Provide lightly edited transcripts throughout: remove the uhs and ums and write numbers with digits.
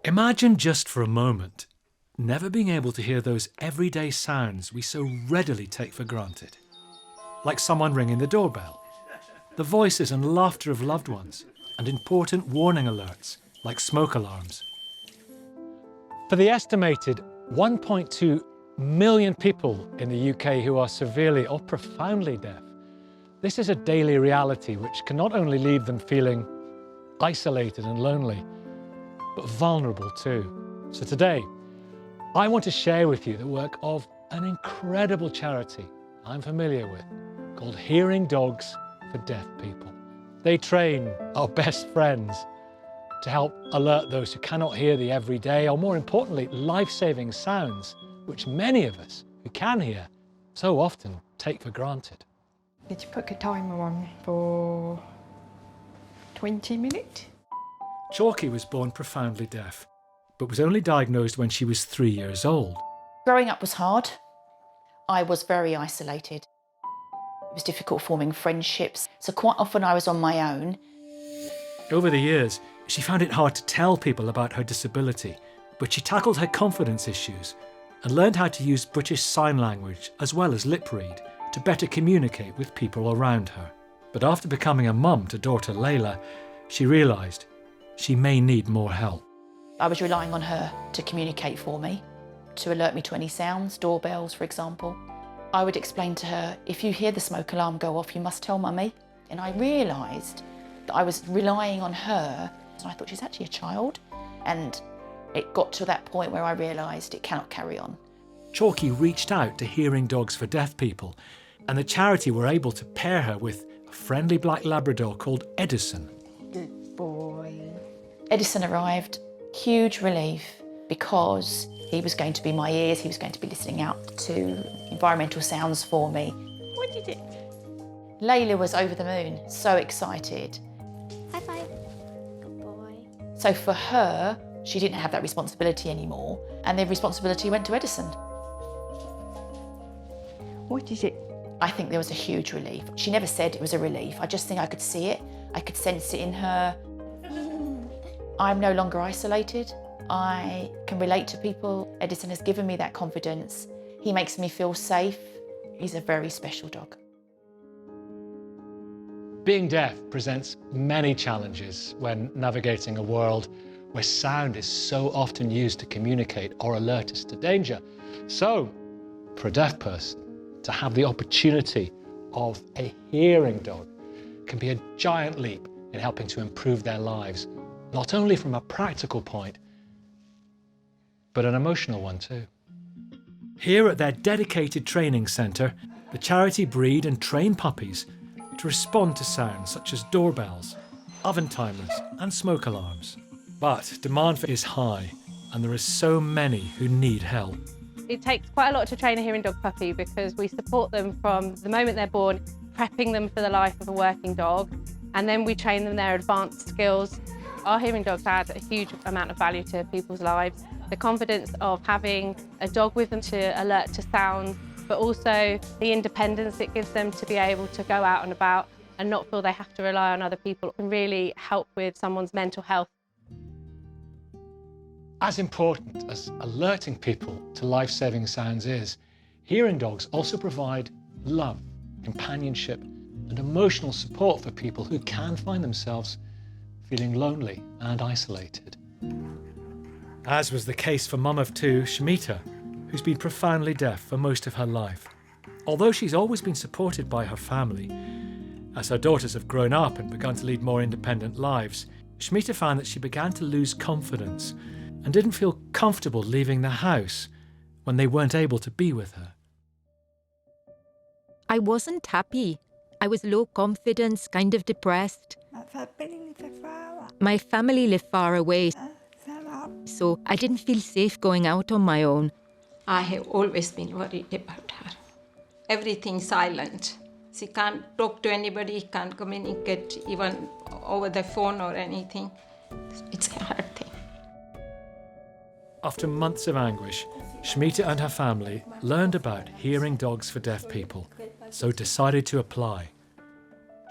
Imagine just for a moment never being able to hear those everyday sounds we so readily take for granted. Like someone ringing the doorbell, the voices and laughter of loved ones, and important warning alerts like smoke alarms. For the estimated 1.2 million people in the UK who are severely or profoundly deaf, this is a daily reality which can not only leave them feeling isolated and lonely, but vulnerable too. So today, I want to share with you the work of an incredible charity I'm familiar with, called Hearing Dogs for Deaf People. They train our best friends to help alert those who cannot hear the everyday, or more importantly, life-saving sounds, which many of us who can hear so often take for granted. Did you put a timer on for 20 minutes? Chalky was born profoundly deaf, but was only diagnosed when she was 3 years old. Growing up was hard. I was very isolated. It was difficult forming friendships, so quite often I was on my own. Over the years, she found it hard to tell people about her disability, but she tackled her confidence issues and learned how to use British Sign Language as well as lip read to better communicate with people around her. But after becoming a mum to daughter Layla, she realised she may need more help. I was relying on her to communicate for me, to alert me to any sounds, doorbells for example. I would explain to her, if you hear the smoke alarm go off, you must tell mummy. And I realised that I was relying on her, and I thought she's actually a child. And it got to that point where I realised it cannot carry on. Chalky reached out to Hearing Dogs for Deaf People, and the charity were able to pair her with a friendly black Labrador called Edison. Good boy. Edison arrived, huge relief, because he was going to be my ears, he was going to be listening out to environmental sounds for me. What did it? Layla was over the moon, so excited. High five. Good boy. So for her, she didn't have that responsibility anymore, and the responsibility went to Edison. What is it? I think there was a huge relief. She never said it was a relief. I just think I could see it. I could sense it in her. I'm no longer isolated. I can relate to people. Edison has given me that confidence. He makes me feel safe. He's a very special dog. Being deaf presents many challenges when navigating a world where sound is so often used to communicate or alert us to danger. So, for a deaf person, to have the opportunity of a hearing dog can be a giant leap in helping to improve their lives, not only from a practical point, but an emotional one too. Here at their dedicated training centre, the charity breed and train puppies to respond to sounds such as doorbells, oven timers and smoke alarms. But demand is high, and there are so many who need help. It takes quite a lot to train a hearing dog puppy because we support them from the moment they're born, prepping them for the life of a working dog, and then we train them their advanced skills. Our hearing dogs add a huge amount of value to people's lives. The confidence of having a dog with them to alert to sound, but also the independence it gives them to be able to go out and about and not feel they have to rely on other people can really help with someone's mental health. As important as alerting people to life-saving sounds is, hearing dogs also provide love, companionship, and emotional support for people who can find themselves feeling lonely and isolated. As was the case for mum of two, Schmita, who's been profoundly deaf for most of her life. Although she's always been supported by her family, as her daughters have grown up and begun to lead more independent lives, Shmita found that she began to lose confidence and didn't feel comfortable leaving the house when they weren't able to be with her. I wasn't happy. I was low confidence, kind of depressed. My family lived far away, so I didn't feel safe going out on my own. I have always been worried about her. Everything silent. She can't talk to anybody, can't communicate even over the phone or anything. It's a hard thing. After months of anguish, Shmita and her family learned about Hearing Dogs for Deaf People, so decided to apply.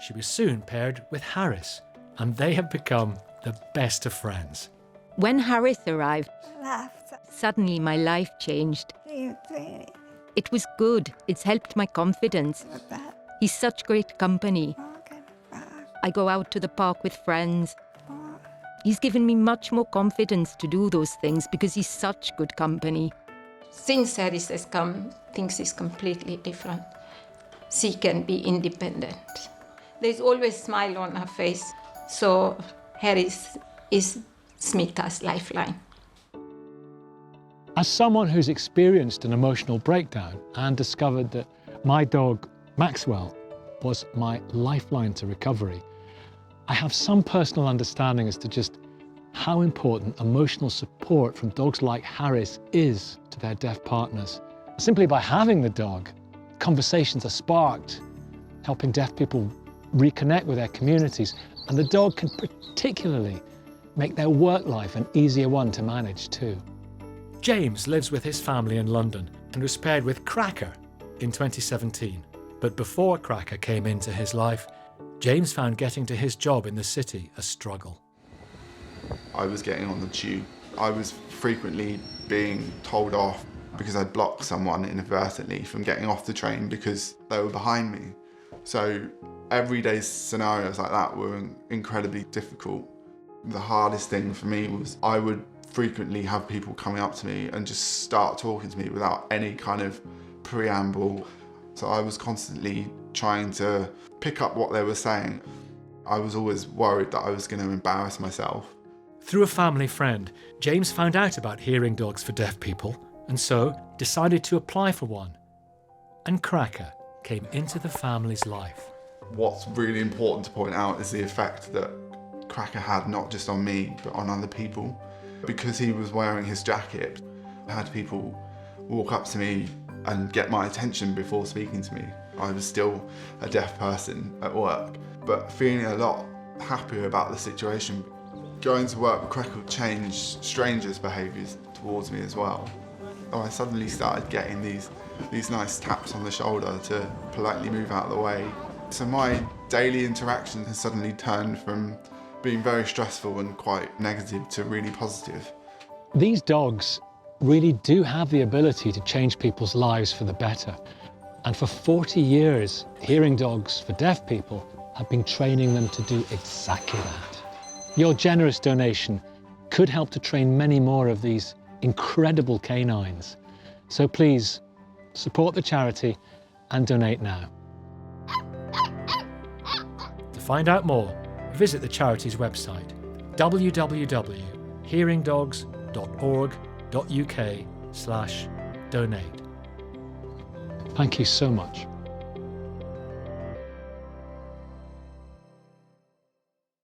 She was soon paired with Harris, and they have become the best of friends. When Harris arrived, suddenly my life changed. It was good. It's helped my confidence. He's such great company. I go out to the park with friends. He's given me much more confidence to do those things because he's such good company. Since Harris has come, things is completely different. She can be independent. There's always a smile on her face. So Harris is Schmitta's lifeline. As someone who's experienced an emotional breakdown and discovered that my dog, Maxwell, was my lifeline to recovery, I have some personal understanding as to just how important emotional support from dogs like Harris is to their deaf partners. Simply by having the dog, conversations are sparked, helping deaf people reconnect with their communities, and the dog can particularly make their work life an easier one to manage too. James lives with his family in London and was paired with Cracker in 2017. But before Cracker came into his life, James found getting to his job in the city a struggle. I was getting on the tube. I was frequently being told off because I'd blocked someone inadvertently from getting off the train because they were behind me. So everyday scenarios like that were incredibly difficult. The hardest thing for me was I would frequently have people coming up to me and just start talking to me without any kind of preamble. So I was constantly trying to pick up what they were saying. I was always worried that I was going to embarrass myself. Through a family friend, James found out about hearing dogs for deaf people and so decided to apply for one. And Cracker came into the family's life. What's really important to point out is the effect that Cracker had not just on me, but on other people. Because he was wearing his jacket, I had people walk up to me and get my attention before speaking to me. I was still a deaf person at work, but feeling a lot happier about the situation. Going to work with Cracker changed strangers' behaviours towards me as well. I suddenly started getting these nice taps on the shoulder to politely move out of the way. So my daily interaction has suddenly turned from being very stressful and quite negative to really positive. These dogs really do have the ability to change people's lives for the better. And for 40 years, hearing dogs for deaf people have been training them to do exactly that. Your generous donation could help to train many more of these incredible canines. So please, support the charity and donate now. To find out more, visit the charity's website, www.hearingdogs.org.uk/donate. Thank you so much.